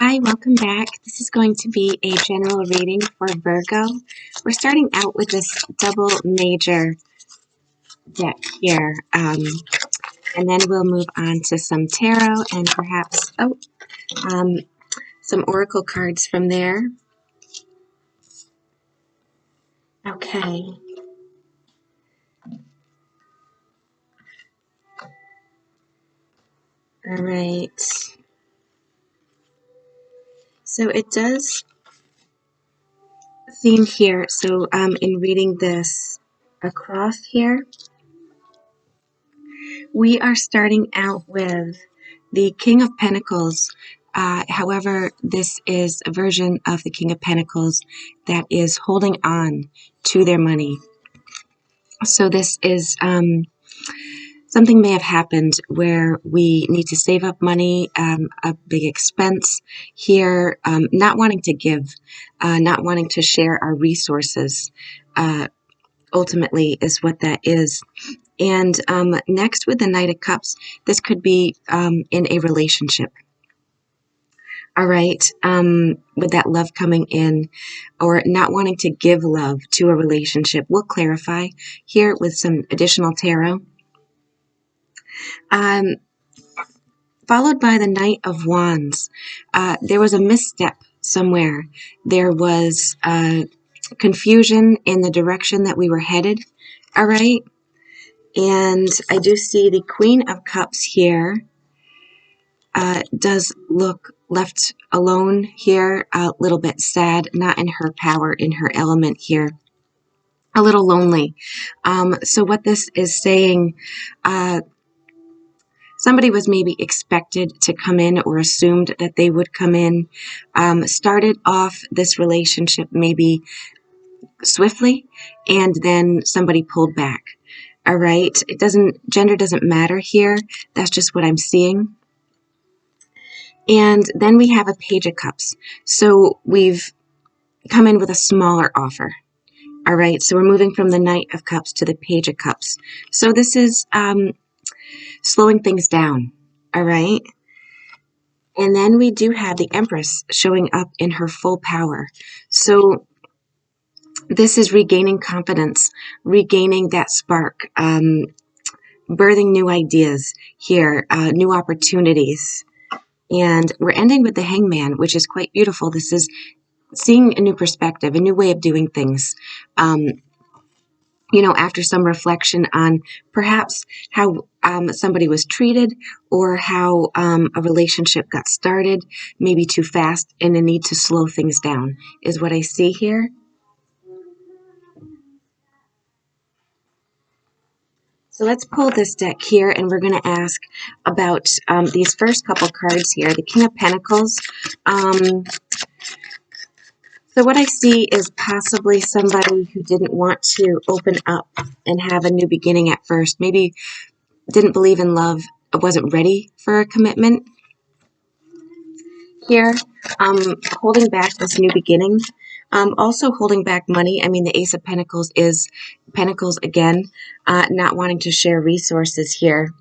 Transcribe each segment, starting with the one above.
Hi, welcome back. This is going to be a general reading for Virgo. We're starting out with this double major deck here, and then we'll move on to some tarot and perhaps um, some oracle cards from there. Okay. All right. So it does seem here, so in reading this across here, we are starting out with the King of Pentacles. However, this is a version of the King of Pentacles that is holding on to their money. So this is something may have happened where we need to save up money, a big expense here, not wanting to give, not wanting to share our resources, ultimately is what that is. And next with the Knight of Cups, this could be in a relationship. All right, with that love coming in or not wanting to give love to a relationship. We'll clarify here with some additional tarot. Followed by the Knight of Wands. There was a misstep somewhere. There was confusion in the direction that we were headed. All right. And I do see the Queen of Cups here does look left alone here, a little bit sad, not in her power, in her element here, a little lonely. So what this is saying, somebody was maybe expected to come in or assumed that they would come in, started off this relationship maybe swiftly, and then somebody pulled back. All right, gender doesn't matter here. That's just what I'm seeing. And then we have a Page of Cups. So we've come in with a smaller offer. All right, so we're moving from the Knight of Cups to the Page of Cups. So this is slowing things down. All right. And then we do have the Empress showing up in her full power. So this is regaining confidence, regaining that spark, birthing new ideas here, new opportunities. And we're ending with the Hangman, which is quite beautiful. This is seeing a new perspective, a new way of doing things. After some reflection on perhaps how somebody was treated or how a relationship got started, maybe too fast, and a need to slow things down is what I see here. So let's pull this deck here, and we're going to ask about these first couple cards here. The King of Pentacles. So what I see is possibly somebody who didn't want to open up and have a new beginning at first. Maybe didn't believe in love, wasn't ready for a commitment. Here, holding back this new beginning. Also holding back money. I mean, the Ace of Pentacles is Pentacles again, not wanting to share resources here.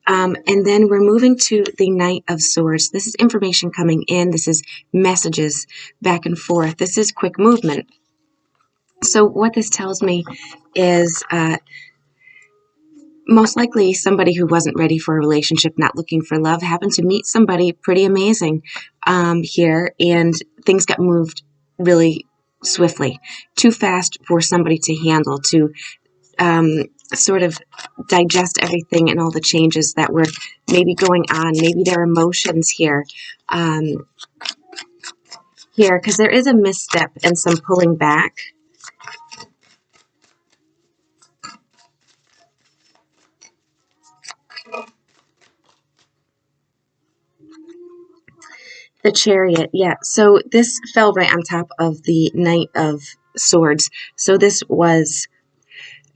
And then we're moving to the Knight of Swords. This is information coming in. This is messages back and forth. This is quick movement. So what this tells me is most likely somebody who wasn't ready for a relationship, not looking for love, happened to meet somebody pretty amazing here, and things got moved really swiftly, too fast for somebody to handle, to sort of digest everything and all the changes that were maybe going on, maybe their emotions here, because there is a misstep and some pulling back. The Chariot, yeah. So this fell right on top of the Knight of Swords. So this was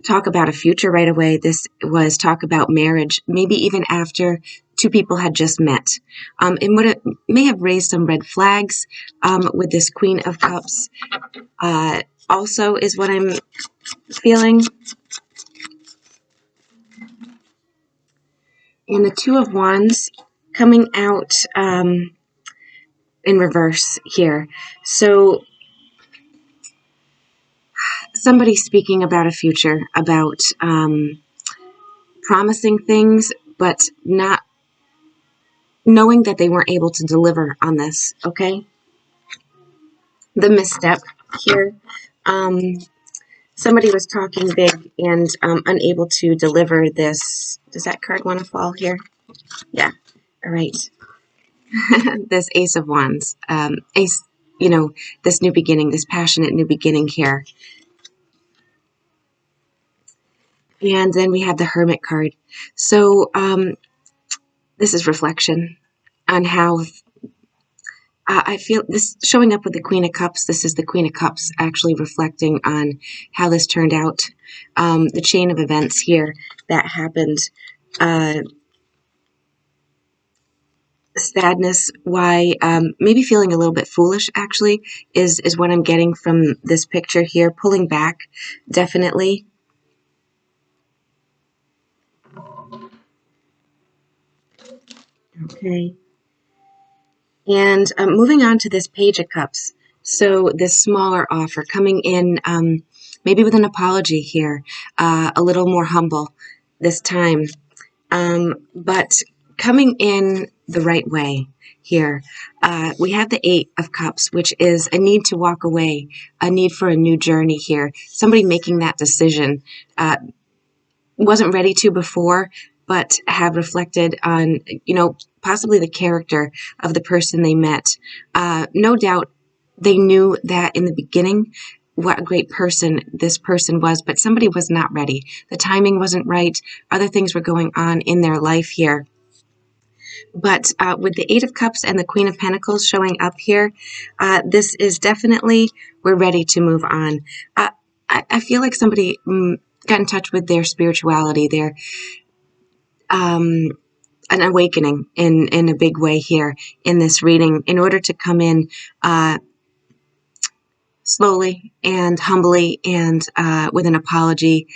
talk about a future right away. This was talk about marriage, maybe even after two people had just met. And what it may have raised some red flags with this Queen of Cups also is what I'm feeling. And the Two of Wands coming out in reverse here. So somebody speaking about a future, about promising things, but not knowing that they weren't able to deliver on this, okay? The misstep here. Somebody was talking big and unable to deliver this. Does that card want to fall here? Yeah. All right. This Ace of Wands. Ace, this new beginning, this passionate new beginning here. And then we have the Hermit card. So this is reflection on how I feel this showing up with the Queen of Cups. This is the Queen of Cups actually reflecting on how this turned out. The chain of events here that happened. Sadness, why maybe feeling a little bit foolish actually is what I'm getting from this picture here. Pulling back, definitely. Okay. And moving on to this Page of Cups. So this smaller offer coming in, maybe with an apology here, a little more humble this time, but coming in the right way here. We have the Eight of Cups, which is a need to walk away, a need for a new journey here. Somebody making that decision. Wasn't ready to before, but have reflected on, possibly the character of the person they met. No doubt they knew that in the beginning what a great person this person was, but somebody was not ready. The timing wasn't right. Other things were going on in their life here. But with the Eight of Cups and the Queen of Pentacles showing up here, this is definitely, we're ready to move on. I feel like somebody got in touch with their spirituality, their an awakening in a big way here in this reading, in order to come in slowly and humbly and with an apology.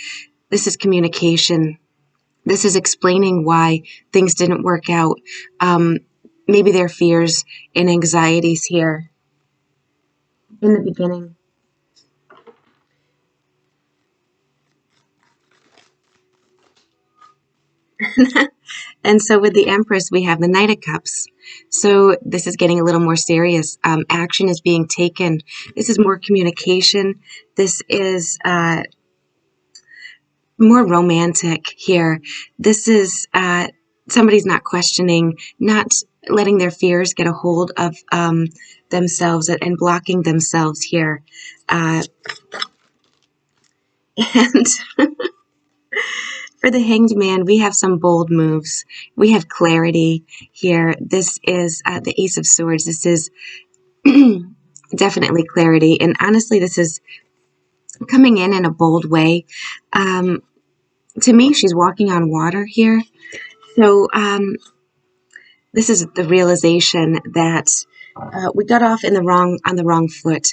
This is communication. This is explaining why things didn't work out. Maybe their fears and anxieties here in the beginning. And so with the Empress, we have the Knight of Cups. So this is getting a little more serious. Action is being taken. This is more communication. This is more romantic here. This is somebody's not questioning, not letting their fears get a hold of themselves and blocking themselves here. And for the Hanged Man, we have some bold moves. We have clarity here. This is the Ace of Swords. This is definitely clarity. And honestly, this is coming in a bold way. To me, she's walking on water here. So this is the realization that we got off on the wrong foot.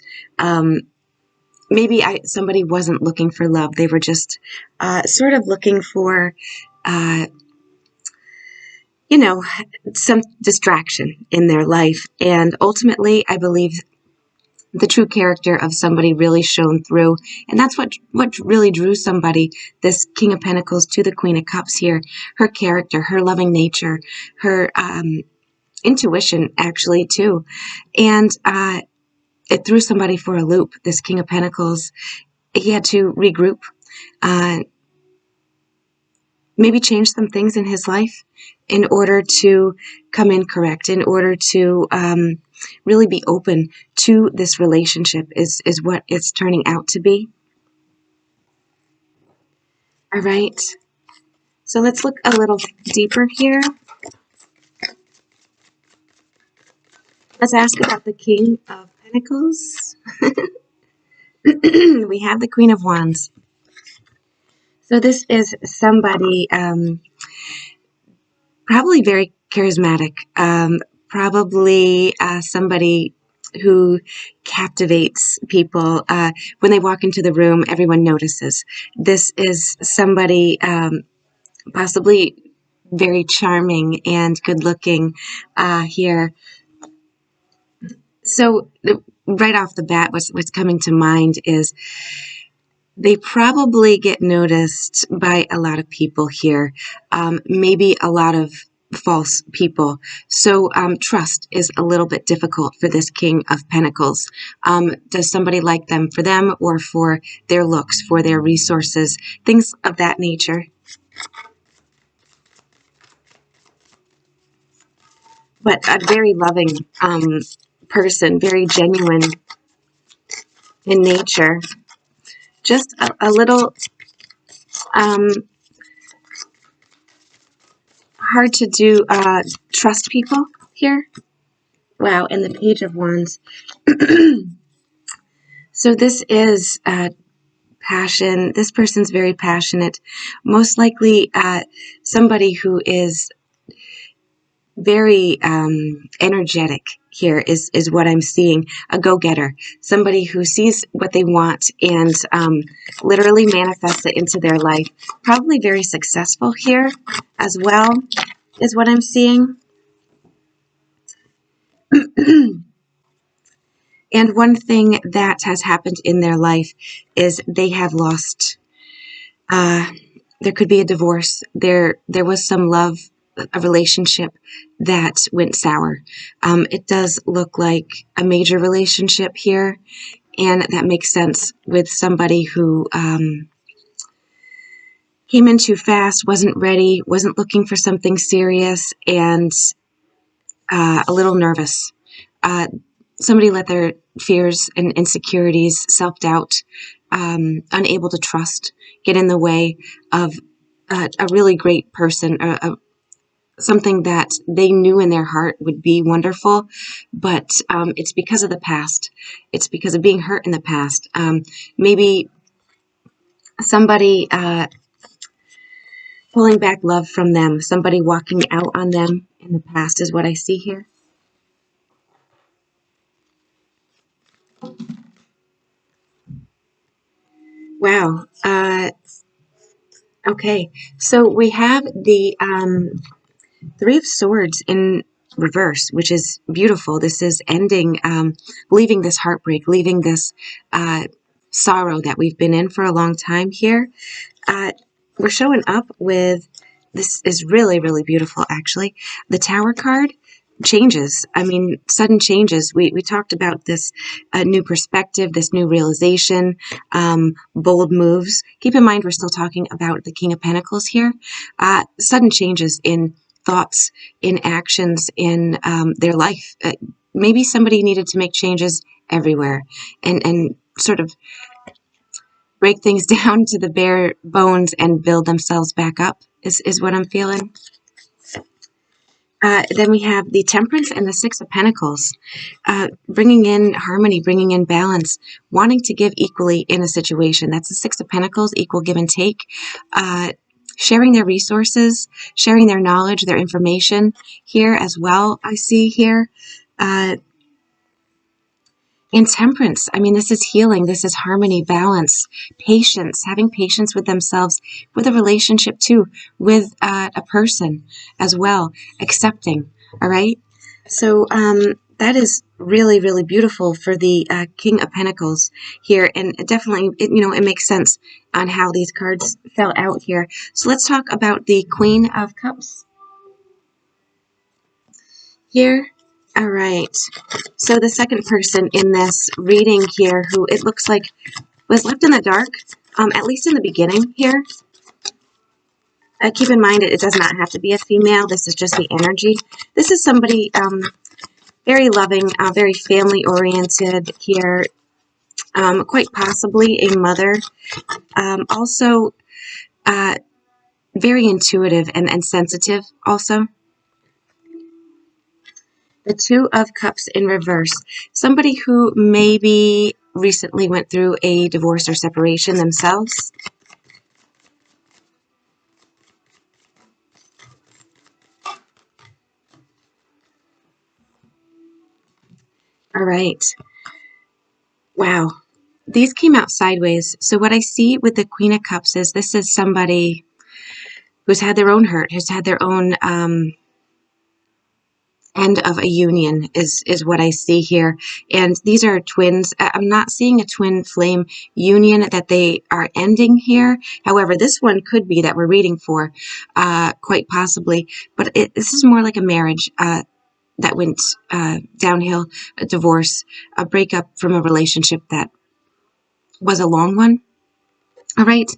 Maybe somebody wasn't looking for love. They were just sort of looking for, some distraction in their life. And ultimately, I believe the true character of somebody really shone through. And that's what really drew somebody, this King of Pentacles, to the Queen of Cups here. Her character, her loving nature, her intuition, actually, too. And it threw somebody for a loop, this King of Pentacles. He had to regroup, maybe change some things in his life in order to come in correct, in order to really be open to this relationship is what it's turning out to be. All right. So let's look a little deeper here. Let's ask about the King of Pentacles. We have the Queen of Wands. So this is somebody probably very charismatic, probably somebody who captivates people. When they walk into the room, everyone notices. This is somebody possibly very charming and good looking here. So right off the bat, what's coming to mind is they probably get noticed by a lot of people here, maybe a lot of false people. So trust is a little bit difficult for this King of Pentacles. Does somebody like them for them or for their looks, for their resources, things of that nature? But a very loving person, very genuine in nature. Just a little um, hard to do trust people here. Wow, and the Page of Wands. So this is passion. This person's very passionate. Most likely somebody who is very energetic here is what I'm seeing. A go-getter. Somebody who sees what they want and literally manifests it into their life. Probably very successful here as well is what I'm seeing. And one thing that has happened in their life is they have lost. There could be a divorce. There was some love, a relationship that went sour. It does look like a major relationship here, and that makes sense with somebody who came in too fast, wasn't ready, wasn't looking for something serious, and a little nervous. Somebody let their fears and insecurities, self-doubt, unable to trust, get in the way of a really great person, something that they knew in their heart would be wonderful, but it's because of the past. It's because of being hurt in the past. Maybe somebody pulling back love from them, somebody walking out on them in the past is what I see here. Wow. Okay, so we have the Three of Swords in reverse, which is beautiful. This is ending, leaving this heartbreak, leaving this sorrow that we've been in for a long time here. We're showing up with, this is really, really beautiful, actually. The Tower card changes. I mean, sudden changes. We talked about this new perspective, this new realization, bold moves. Keep in mind, we're still talking about the King of Pentacles here. Sudden changes in thoughts, in actions, in their life. Maybe somebody needed to make changes everywhere and sort of break things down to the bare bones and build themselves back up is what I'm feeling. Then we have the Temperance and the Six of Pentacles, bringing in harmony, bringing in balance, wanting to give equally in a situation. That's the Six of Pentacles, equal give and take, sharing their resources, sharing their knowledge, their information here as well, I see here. In Temperance, I mean, this is healing, this is harmony, balance, patience, having patience with themselves, with a relationship too, with a person as well, accepting, all right? So that is really, really beautiful for the King of Pentacles here, and definitely, it makes sense on how these cards fell out here. So let's talk about the Queen of Cups here. All right, so the second person in this reading here who it looks like was left in the dark, at least in the beginning here. Keep in mind, it does not have to be a female. This is just the energy. This is somebody very loving, very family-oriented here, quite possibly a mother. Also, very intuitive and sensitive also. The Two of Cups in reverse. Somebody who maybe recently went through a divorce or separation themselves. All right. Wow. These came out sideways. So what I see with the Queen of Cups is this is somebody who's had their own hurt, who's had their own end of a union is what I see here. And these are twins. I'm not seeing a twin flame union that they are ending here. However, this one could be that we're reading for, quite possibly. But this is more like a marriage that went downhill, a divorce, a breakup from a relationship that was a long one. All right,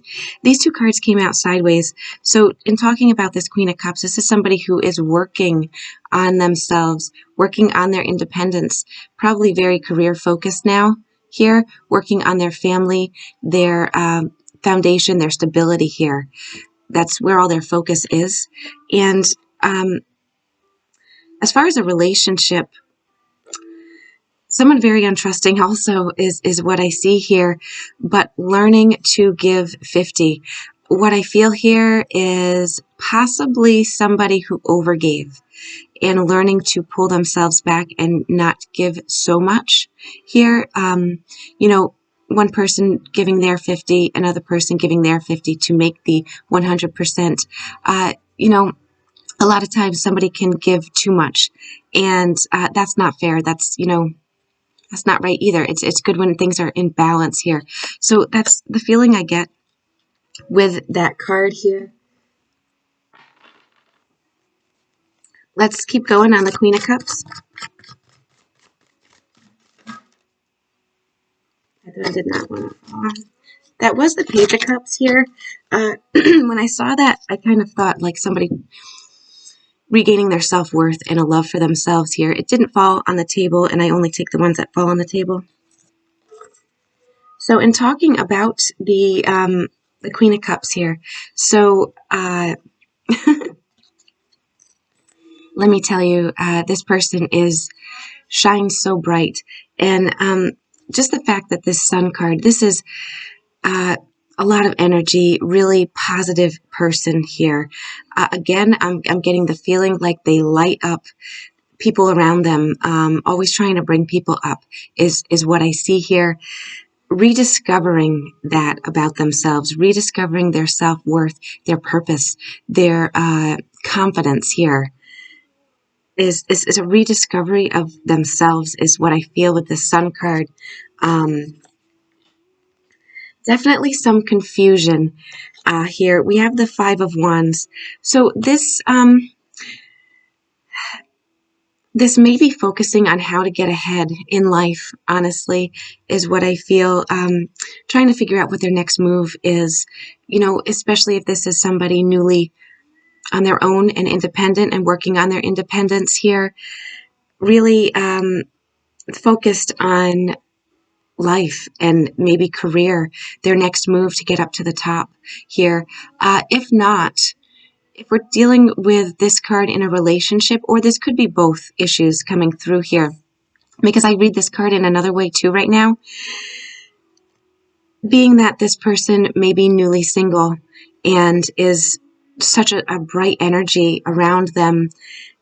these two cards came out sideways. So in talking about this Queen of Cups, this is somebody who is working on themselves, working on their independence, probably very career focused now here, working on their family, their foundation, their stability here. That's where all their focus is. And as far as a relationship, someone very untrusting also is what I see here, but learning to give 50. What I feel here is possibly somebody who overgave and learning to pull themselves back and not give so much here. One person giving their 50, another person giving their 50 to make the 100%. A lot of times somebody can give too much, and that's not fair. That's not right either. It's good when things are in balance here. So that's the feeling I get with that card here. Let's keep going on the Queen of Cups. I did not want to. That was the Page of Cups here. When I saw that, I kind of thought like somebody regaining their self-worth and a love for themselves here. It didn't fall on the table, and I only take the ones that fall on the table. So in talking about the Queen of Cups here, so let me tell you, this person shines so bright, and just the fact that this Sun card, this is a lot of energy, really positive person here. Again, I'm getting the feeling like they light up people around them, always trying to bring people up is what I see here. Rediscovering that about themselves, rediscovering their self-worth, their purpose, their confidence here is a rediscovery of themselves is what I feel with the Sun card. Definitely some confusion here. We have the Five of Wands. So this may be focusing on how to get ahead in life, honestly, is what I feel. Trying to figure out what their next move is, especially if this is somebody newly on their own and independent and working on their independence here. Really focused on life and maybe career, their next move to get up to the top here. If not, if we're dealing with this card in a relationship, or this could be both issues coming through here, because I read this card in another way too right now, being that this person may be newly single and is such a bright energy around them,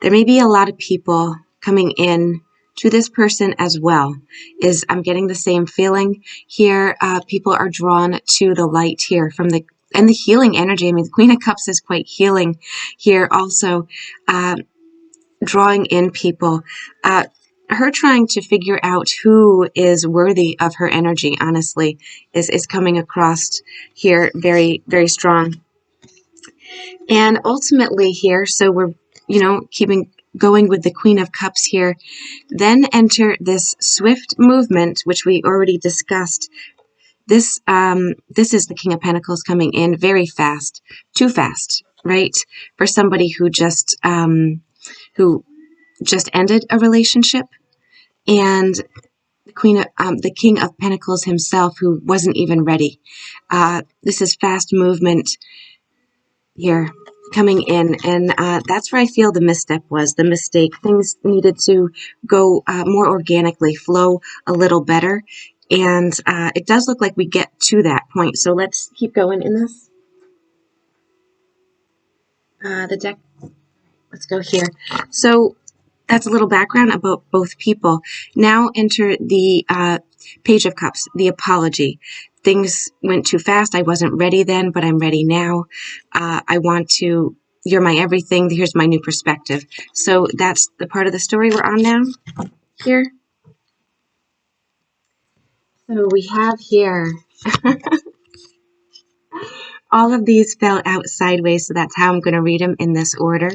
there may be a lot of people coming in to this person as well. I'm getting the same feeling here. People are drawn to the light here and the healing energy. I mean, the Queen of Cups is quite healing here also, drawing in people. Her trying to figure out who is worthy of her energy, honestly, is coming across here very, very strong. And ultimately here, so we're, keeping going with the Queen of Cups here, then enter this swift movement, which we already discussed. This is the King of Pentacles coming in very fast, too fast, right? For somebody who just ended a relationship, and the King of Pentacles himself, who wasn't even ready. This is fast movement here coming in, and that's where I feel the misstep was, the mistake. Things needed to go more organically, flow a little better, and it does look like we get to that point. So let's keep going in this. The deck, let's go here. So that's a little background about both people. Now enter the Page of Cups, the apology. Things went too fast. I wasn't ready then, but I'm ready now. I want to you're my everything. Here's my new perspective. So that's the part of the story we're on now here. So we have here, all of these fell out sideways, so that's how I'm going to read them in this order.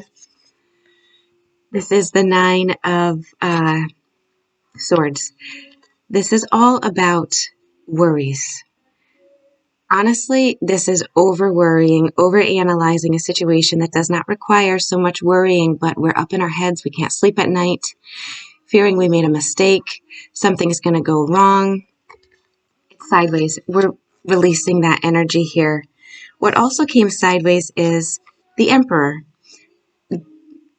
This is the Nine of Swords. This is all about worries. Honestly, this is over-worrying, over-analyzing a situation that does not require so much worrying, but we're up in our heads, we can't sleep at night, fearing we made a mistake, something is going to go wrong. It's sideways. We're releasing that energy here. What also came sideways is the Emperor.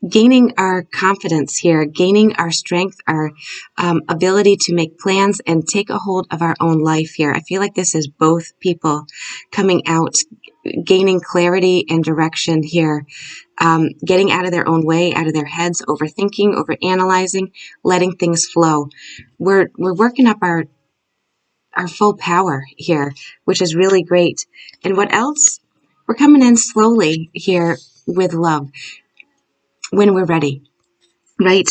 Gaining our confidence here, gaining our strength, our ability to make plans and take a hold of our own life here. I feel like this is both people coming out, gaining clarity and direction here, getting out of their own way, out of their heads, overthinking, overanalyzing, letting things flow. We're working up our full power here, which is really great. And what else? We're coming in slowly here with love when we're ready. Right?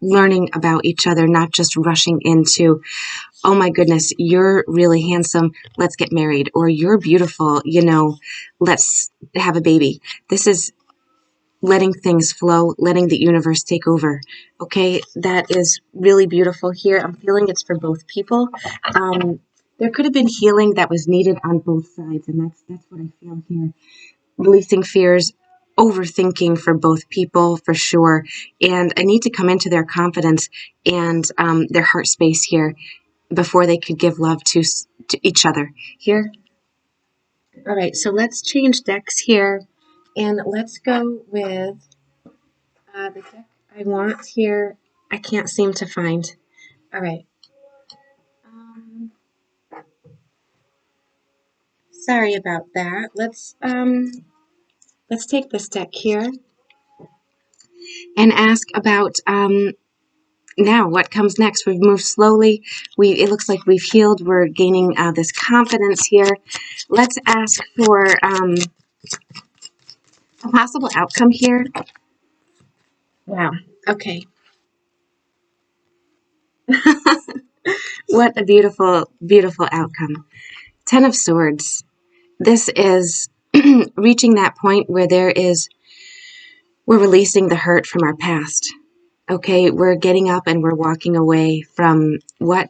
Learning about each other, not just rushing into, oh my goodness, you're really handsome, let's get married, or you're beautiful, let's have a baby. This is letting things flow, letting the universe take over. Okay, that is really beautiful here. I'm feeling it's for both people. There could have been healing that was needed on both sides, and that's what I feel here. Releasing fears, overthinking for both people for sure, and I need to come into their confidence and their heart space here before they could give love to each other here. All right, so let's change decks here, and let's go with the deck I want here. I can't seem to find. All right. Sorry about that. Let's take this deck here and ask about now what comes next. We've moved slowly. It looks like we've healed. We're gaining this confidence here. Let's ask for a possible outcome here. Wow. Okay. What a beautiful, beautiful outcome. 10 of Swords. This is reaching that point where we're releasing the hurt from our past. Okay, we're getting up and we're walking away from what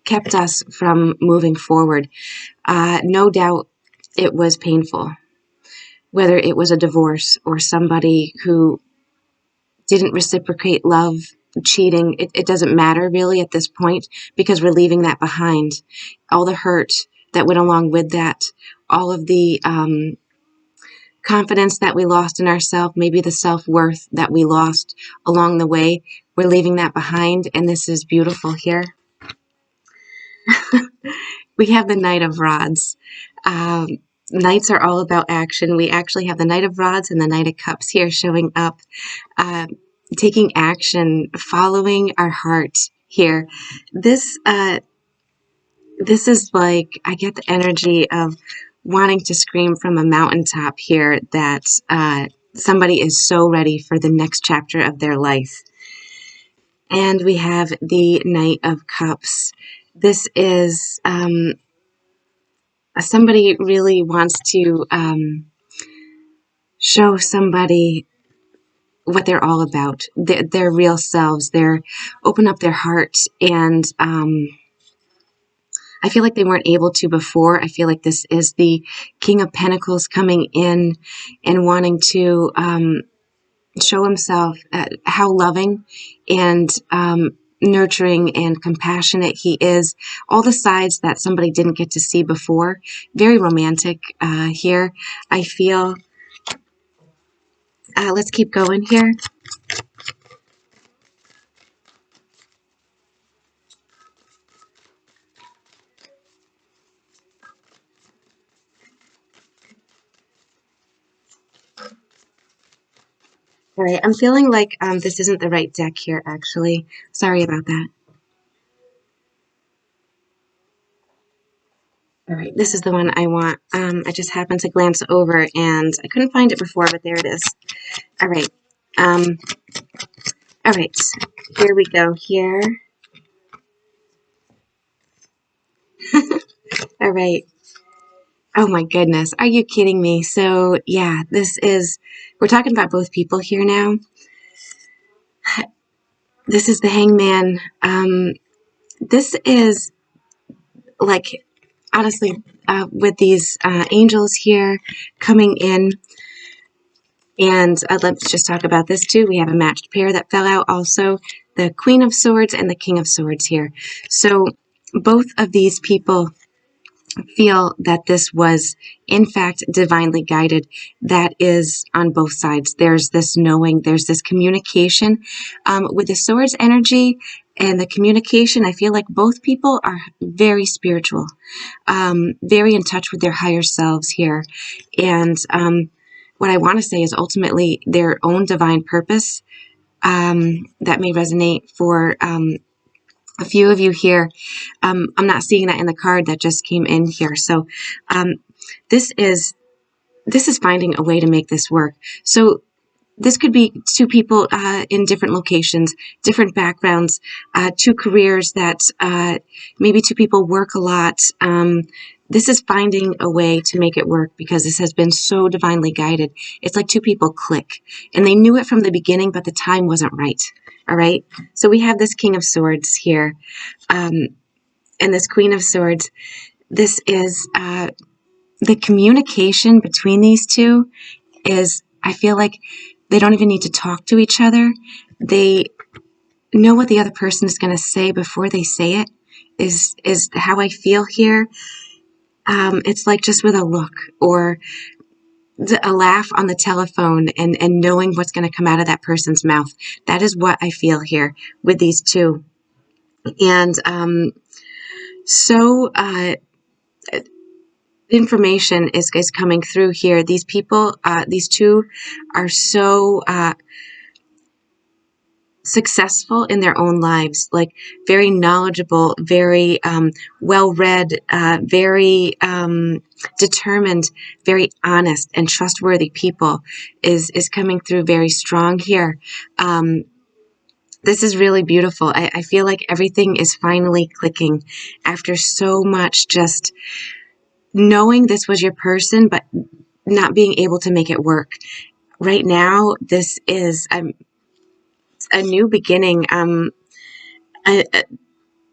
kept us from moving forward. No doubt it was painful, whether it was a divorce or somebody who didn't reciprocate love, cheating. It doesn't matter really at this point because we're leaving that behind. All the hurt that went along with that, all of the confidence that we lost in ourselves, maybe the self-worth that we lost along the way, we're leaving that behind, and this is beautiful here. We have the Knight of Rods. Knights are all about action. We actually have the Knight of Rods and the Knight of Cups here showing up, taking action, following our heart here. This is like, I get the energy of wanting to scream from a mountaintop here that somebody is so ready for the next chapter of their life. And we have the Knight of Cups. This is somebody really wants to show somebody what they're all about, their real selves. They're open up their hearts, and I feel like they weren't able to before. I feel like this is the King of Pentacles coming in and wanting to show himself how loving and nurturing and compassionate he is. All the sides that somebody didn't get to see before. Very romantic here, I feel. Let's keep going here. All right, I'm feeling like this isn't the right deck here, actually. Sorry about that. All right, this is the one I want. I just happened to glance over and I couldn't find it before, but there it is. All right. Um, all right, here we go here. All right. Oh my goodness. Are you kidding me? So yeah, we're talking about both people here now. This is the Hangman. This is like, honestly, with these angels here coming in, and let's just talk about this too. We have a matched pair that fell out also, the Queen of Swords and the King of Swords here. So both of these people feel that this was, in fact, divinely guided. That is on both sides. There's this knowing, there's this communication. With the swords energy and the communication, I feel like both people are very spiritual, very in touch with their higher selves here. And what I want to say is ultimately their own divine purpose that may resonate for a few of you here. I'm not seeing that in the card that just came in here. So this is finding a way to make this work. So this could be two people in different locations, different backgrounds, two careers that maybe two people work a lot. This is finding a way to make it work because this has been so divinely guided. It's like two people click, and they knew it from the beginning, but the time wasn't right. All right. So we have this King of Swords here, and this Queen of Swords. This is the communication between these two is, I feel like they don't even need to talk to each other. They know what the other person is going to say before they say it, is how I feel here. It's like just with a look or a laugh on the telephone and knowing what's going to come out of that person's mouth. That is what I feel here with these two. And information is coming through here. These people, these two are so successful in their own lives, like very knowledgeable, very well-read, very determined, very honest and trustworthy people is coming through very strong here. This is really beautiful. I feel like everything is finally clicking after so much just knowing this was your person, but not being able to make it work. Right now, this is a new beginning. A,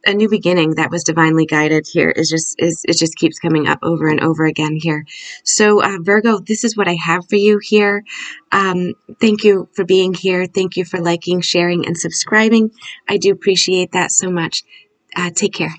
a new beginning that was divinely guided here is it just keeps coming up over and over again here. So Virgo, this is what I have for you here. Thank you for being here. Thank you for liking, sharing, and subscribing. I do appreciate that so much. Take care.